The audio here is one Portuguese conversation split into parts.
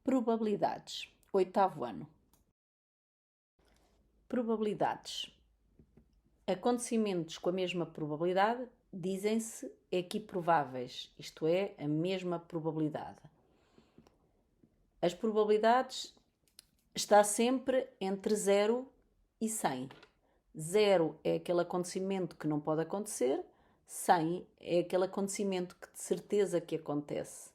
Probabilidades. Oitavo ano. Probabilidades. Acontecimentos com a mesma probabilidade dizem-se equiprováveis, isto é, a mesma probabilidade. As probabilidades está sempre entre 0 e 100. 0 é aquele acontecimento que não pode acontecer, 100 é aquele acontecimento que de certeza que acontece.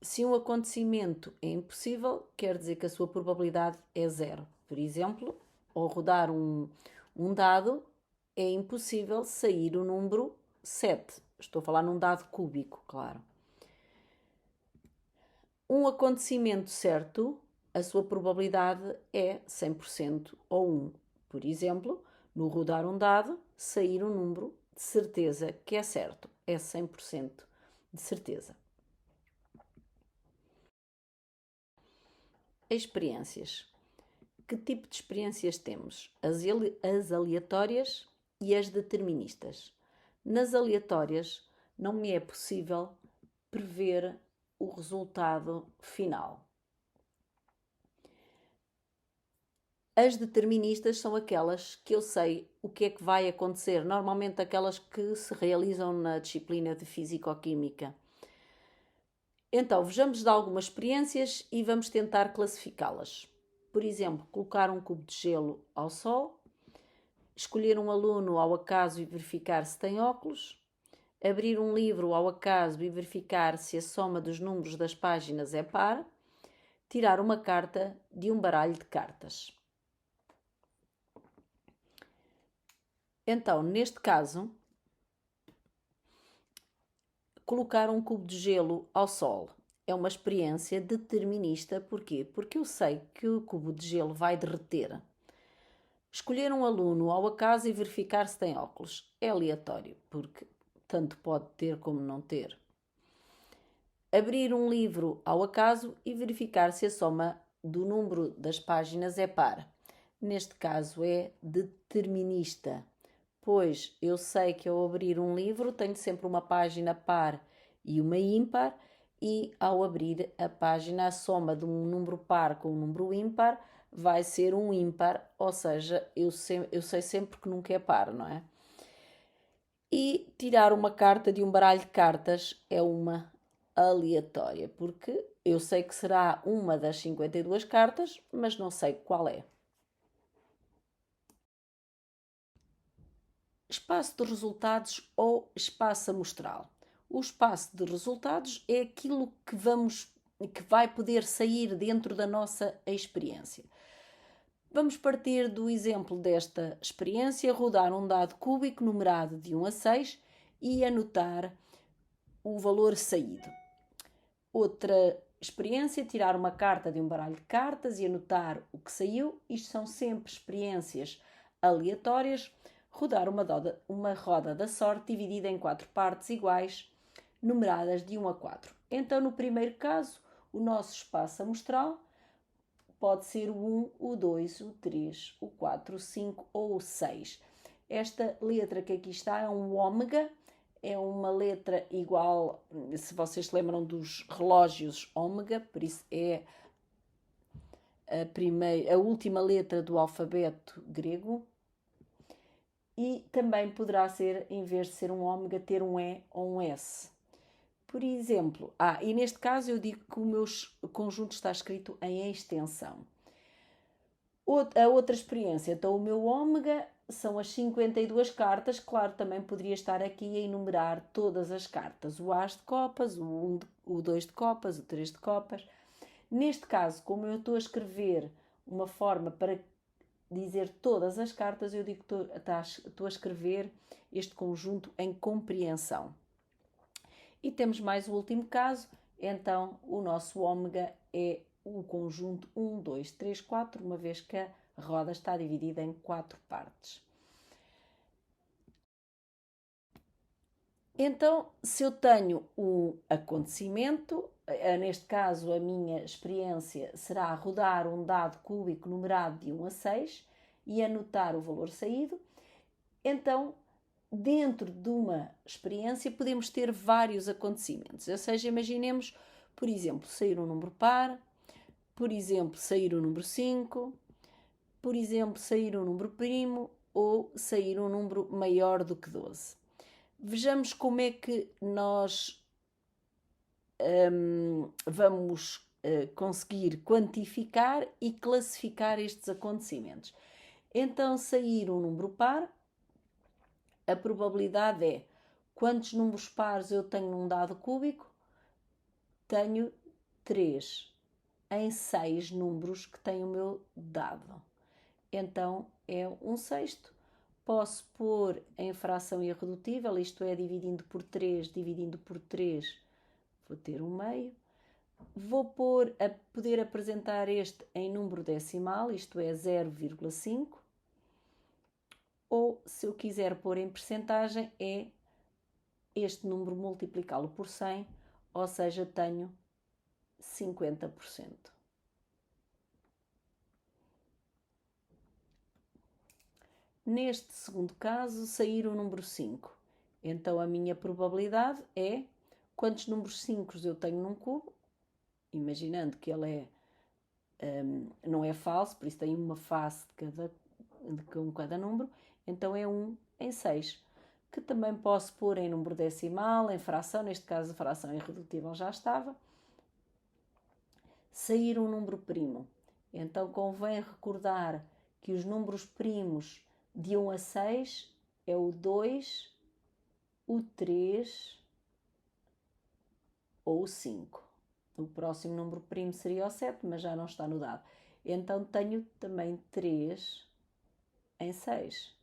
Se um acontecimento é impossível, quer dizer que a sua probabilidade é 0. Por exemplo, ao rodar um dado, é impossível sair o número 7. Estou a falar num dado cúbico, claro. Um acontecimento certo, a sua probabilidade é 100% ou 1. Por exemplo, no rodar um dado, sair um número de certeza que é certo. É 100% de certeza. Experiências. Que tipo de experiências temos? As aleatórias e as deterministas. Nas aleatórias, não me é possível prever o resultado final. As deterministas são aquelas que eu sei o que é que vai acontecer, normalmente aquelas que se realizam na disciplina de Físico-Química. Então, vejamos de algumas experiências e vamos tentar classificá-las. Por exemplo, colocar um cubo de gelo ao sol, escolher um aluno ao acaso e verificar se tem óculos, abrir um livro ao acaso e verificar se a soma dos números das páginas é par, tirar uma carta de um baralho de cartas. Então, neste caso, colocar um cubo de gelo ao sol é uma experiência determinista. Porquê? Porque eu sei que o cubo de gelo vai derreter. Escolher um aluno ao acaso e verificar se tem óculos é aleatório, porque tanto pode ter como não ter. Abrir um livro ao acaso e verificar se a soma do número das páginas é par. Neste caso é determinista, pois eu sei que ao abrir um livro tenho sempre uma página par e uma ímpar, e ao abrir a página, a soma de um número par com um número ímpar vai ser um ímpar, ou seja, eu sei sempre que nunca é par, não é? E tirar uma carta de um baralho de cartas é uma aleatória, porque eu sei que será uma das 52 cartas, mas não sei qual é. Espaço de resultados ou espaço amostral. O espaço de resultados é aquilo que vai poder sair dentro da nossa experiência. Vamos partir do exemplo desta experiência, rodar um dado cúbico numerado de 1 a 6 e anotar o valor saído. Outra experiência, tirar uma carta de um baralho de cartas e anotar o que saiu. Isto são sempre experiências aleatórias. Rodar uma roda da sorte dividida em 4 partes iguais, numeradas de 1 a 4. Então, no primeiro caso, o nosso espaço amostral pode ser o 1, o 2, o 3, o 4, o 5 ou o 6. Esta letra que aqui está é um ômega, é uma letra igual, se vocês se lembram dos relógios ômega, por isso é a última letra do alfabeto grego. E também poderá ser, em vez de ser um ômega, ter um E ou um S. Por exemplo, e neste caso eu digo que o meu conjunto está escrito em extensão. A outra experiência, então o meu ômega são as 52 cartas. Claro, também poderia estar aqui a enumerar todas as cartas. O As de copas, o 2 de copas, o 3 de copas. Neste caso, como eu estou a escrever uma forma para dizer todas as cartas, eu digo que estou a escrever este conjunto em compreensão. E temos mais o último caso, então o nosso ômega é o conjunto 1, 2, 3, 4, uma vez que a roda está dividida em 4 partes. Então, se eu tenho um acontecimento, neste caso a minha experiência será rodar um dado cúbico numerado de 1 a 6 e anotar o valor saído, então dentro de uma experiência podemos ter vários acontecimentos. Ou seja, imaginemos, por exemplo, sair um número par, por exemplo, sair o número 5, por exemplo, sair um número primo ou sair um número maior do que 12. Vejamos como é que nós vamos conseguir quantificar e classificar estes acontecimentos. Então, sair um número par, a probabilidade é quantos números pares eu tenho num dado cúbico? Tenho 3 em 6 números que tem o meu dado. Então é um sexto. Posso pôr em fração irredutível, isto é, dividindo por 3, vou ter um meio. Vou poder apresentar este em número decimal, isto é, 0,5. Ou, se eu quiser pôr em percentagem, é este número multiplicá-lo por 100, ou seja, tenho 50%. Neste segundo caso, sair o número 5. Então, a minha probabilidade é quantos números 5 eu tenho num cubo, imaginando que ele não é falso, por isso tem uma face com cada número, então é 1 em 6, que também posso pôr em número decimal, em fração, neste caso a fração irredutível já estava. Sair um número primo. Então convém recordar que os números primos de 1 a 6 é o 2, o 3 ou o 5. O próximo número primo seria o 7, mas já não está no dado. Então tenho também 3 em 6.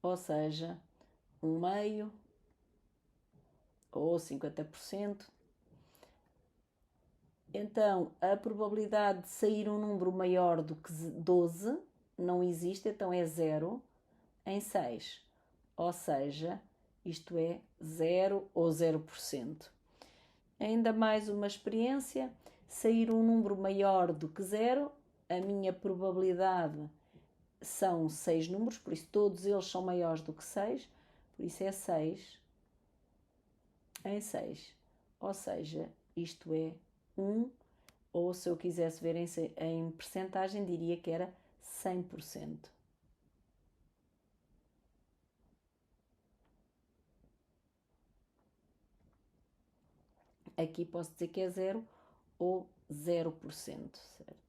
Ou seja, 1 meio ou 50%. Então, a probabilidade de sair um número maior do que 12 não existe, então é 0 em 6. Ou seja, isto é 0 ou 0%. Ainda mais uma experiência, sair um número maior do que 0, a minha probabilidade são 6 números, por isso todos eles são maiores do que 6, por isso é 6 em 6. Ou seja, isto é 1, ou se eu quisesse ver em percentagem, diria que era 100%. Aqui posso dizer que é 0 ou 0%, certo?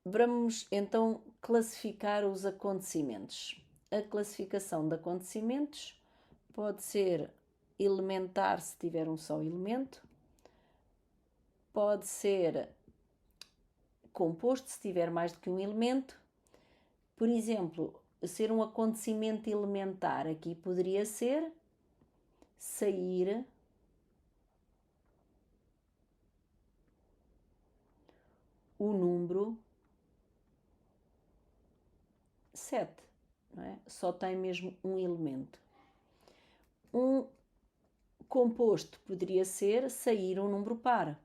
Vamos então classificar os acontecimentos. A classificação de acontecimentos pode ser elementar se tiver um só elemento, pode ser composto se tiver mais do que um elemento. Por exemplo, ser um acontecimento elementar aqui poderia ser sair o número 7, não é? Só tem mesmo um elemento. Um composto poderia ser sair um número par.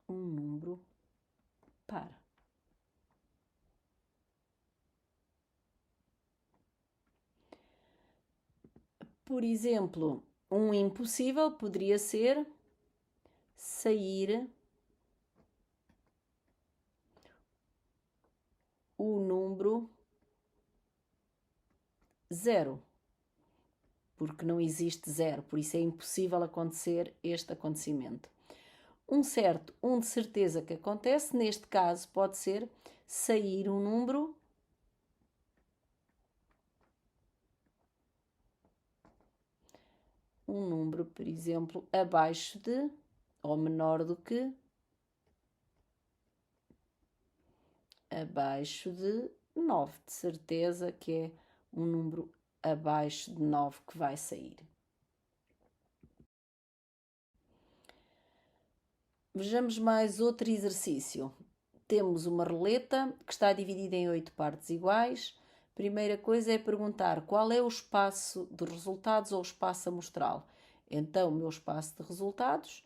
Um número par. Por exemplo, um impossível poderia ser sair o número 0, porque não existe 0, por isso é impossível acontecer este acontecimento. Um certo, um de certeza que acontece, neste caso pode ser sair um número por exemplo, abaixo de ou menor do que abaixo de 9, de certeza que é um número abaixo de 9 que vai sair. Vejamos mais outro exercício. temos uma roleta que está dividida em 8 partes iguais. Primeira coisa é perguntar qual é o espaço de resultados ou o espaço amostral. Então, o meu espaço de resultados,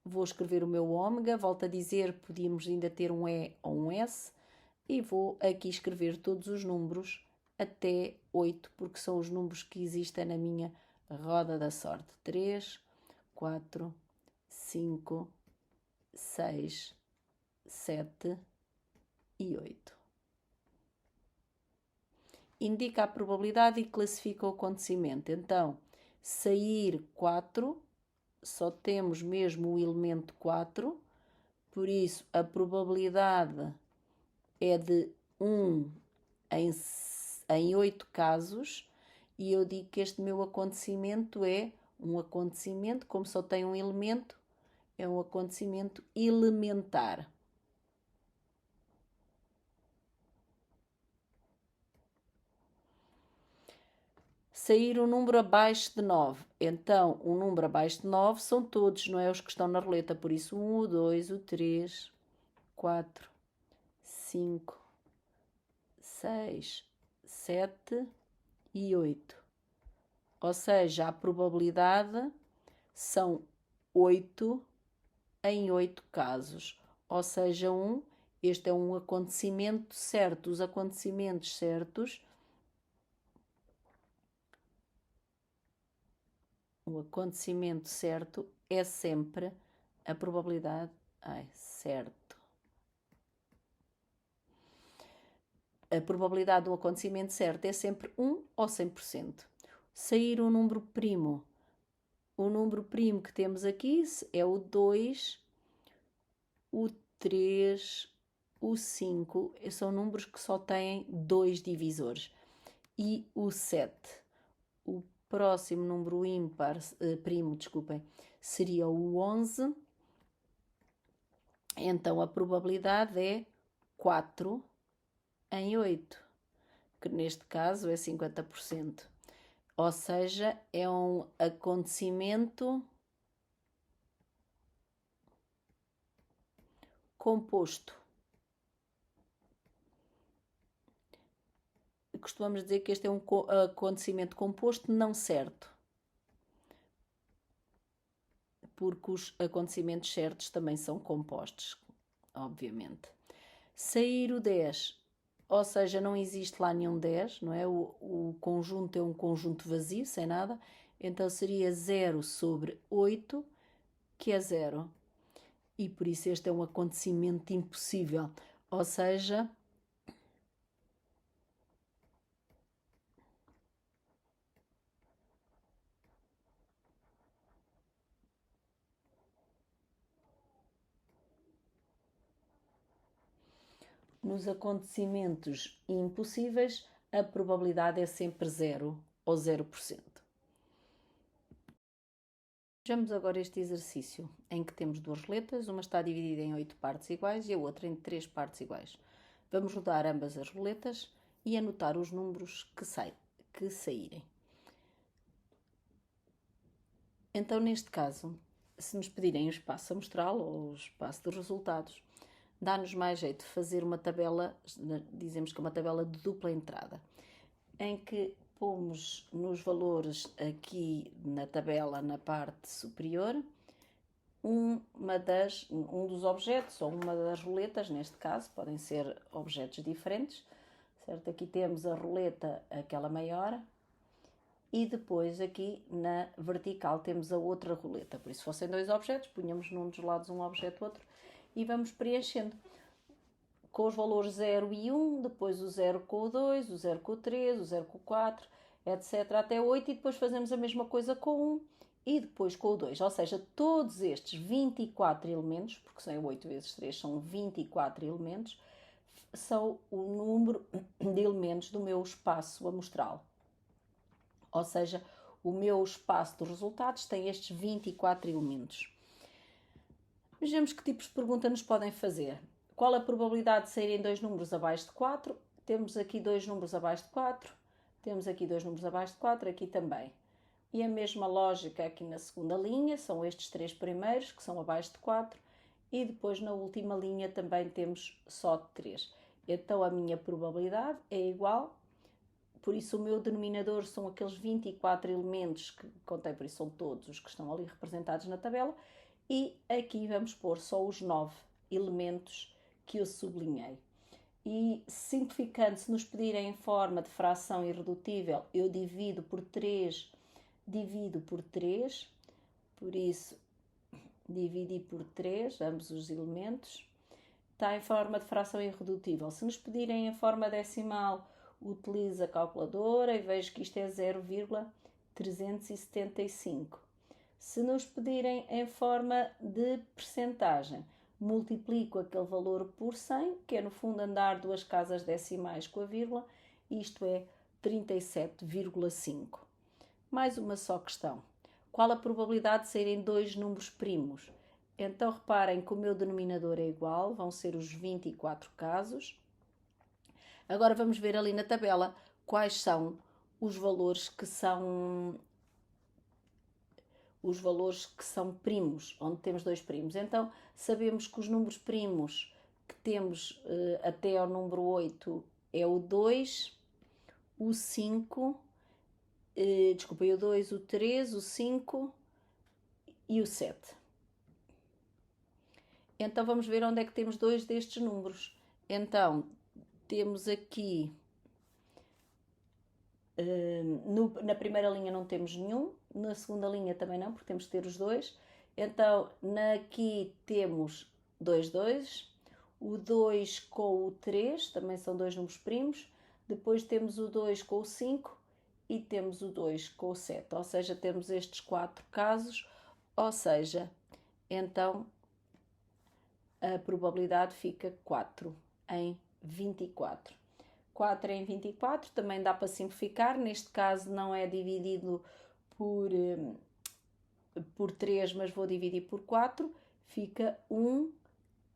vou escrever o meu ômega, volto a dizer, podíamos ainda ter um E ou um S, e vou aqui escrever todos os números até 8, porque são os números que existem na minha roda da sorte. 3, 4, 5, 6, 7 e 8. Indica a probabilidade e classifica o acontecimento. Então, sair 4, só temos mesmo o elemento 4, por isso a probabilidade é de 1 em 8 casos, e eu digo que este meu acontecimento é um acontecimento, como só tem um elemento, é um acontecimento elementar. Sair um número abaixo de 9. Então, um número abaixo de 9 são todos, não é os que estão na roleta. Por isso, 1, o 2, o 3, 4, 5, 6, 7 e 8. Ou seja, a probabilidade são 8 em 8 casos. Ou seja, este é um acontecimento certo. Os acontecimentos certos, o acontecimento certo é sempre a probabilidade, certo. A probabilidade do acontecimento certo é sempre 1 ou 100%. Sair um número primo. O número primo que temos aqui é o 2, o 3, o 5. São números que só têm 2 divisores. E o 7. O próximo número ímpar, primo, desculpem, seria o 11. Então, a probabilidade é 4 em 8, que neste caso é 50%. Ou seja, é um acontecimento composto. Costumamos dizer que este é um acontecimento composto não certo, porque os acontecimentos certos também são compostos, obviamente. Sair o 10, ou seja, não existe lá nenhum 10, não é? O conjunto é um conjunto vazio, sem nada, então seria 0 sobre 8, que é 0. E por isso este é um acontecimento impossível, ou seja, nos acontecimentos impossíveis, a probabilidade é sempre 0 ou 0%. Vejamos agora este exercício, em que temos duas roletas, uma está dividida em 8 partes iguais e a outra em 3 partes iguais. Vamos rodar ambas as roletas e anotar os números que saírem. Então, neste caso, se nos pedirem o espaço amostral ou o espaço de resultados, dá-nos mais jeito de fazer uma tabela, dizemos que é uma tabela de dupla entrada, em que pomos nos valores aqui na tabela, na parte superior, um dos objetos ou uma das roletas, neste caso, podem ser objetos diferentes, certo? Aqui temos a roleta, aquela maior, e depois aqui na vertical temos a outra roleta. Por isso, se fossem dois objetos, punhamos num dos lados um objeto outro e vamos preenchendo com os valores 0 e 1, depois o 0 com o 2, o 0 com o 3, o 0 com o 4, etc. até 8, e depois fazemos a mesma coisa com o 1 e depois com o 2. Ou seja, todos estes 24 elementos, porque são 8 vezes 3, são 24 elementos, são o número de elementos do meu espaço amostral. Ou seja, o meu espaço de resultados tem estes 24 elementos. Vejamos que tipos de pergunta nos podem fazer. Qual a probabilidade de saírem dois números abaixo de 4? Temos aqui dois números abaixo de 4. Temos aqui dois números abaixo de 4, aqui também. E a mesma lógica aqui na segunda linha, são estes três primeiros, que são abaixo de 4. e depois na última linha também temos só 3. Então a minha probabilidade é igual, por isso o meu denominador são aqueles 24 elementos que contém, por isso são todos os que estão ali representados na tabela, e aqui vamos pôr só os 9 elementos que eu sublinhei. E simplificando, se nos pedirem em forma de fração irredutível, eu divido por 3, por isso dividi por 3 ambos os elementos. Está em forma de fração irredutível. Se nos pedirem em forma decimal, utilizo a calculadora e vejo que isto é 0,375. Se nos pedirem em forma de percentagem, multiplico aquele valor por 100, que é no fundo andar duas casas decimais com a vírgula, isto é 37,5. Mais uma só questão. Qual a probabilidade de serem dois números primos? Então reparem que o meu denominador é igual, vão ser os 24 casos. Agora vamos ver ali na tabela quais são os valores que são primos, onde temos dois primos. Então sabemos que os números primos que temos até ao número 8 é o 2, o 5, o 2, o 3, o 5 e o 7. Então vamos ver onde é que temos dois destes números. Então temos aqui, na primeira linha não temos nenhum, na segunda linha também não, porque temos de ter os dois. Então aqui temos 2, 2, o 2 com o 3, também são dois números primos. Depois temos o 2 com o 5 e temos o 2 com o 7, ou seja, temos estes 4 casos, ou seja, então a probabilidade fica 4 em 24. 4 em 24 também dá para simplificar, neste caso não é dividido por 3, mas vou dividir por 4, fica 1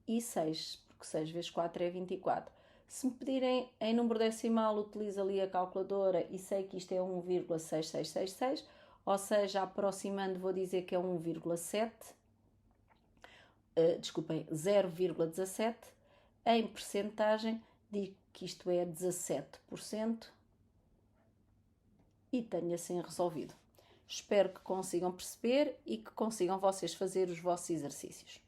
e 6, porque 6 vezes 4 é 24. Se me pedirem em número decimal, utilizo ali a calculadora e sei que isto é 1,6666, ou seja, aproximando vou dizer que é 1,7. Desculpem, 0,17, em percentagem digo que isto é 17% e tenho assim resolvido. Espero que consigam perceber e que consigam vocês fazer os vossos exercícios.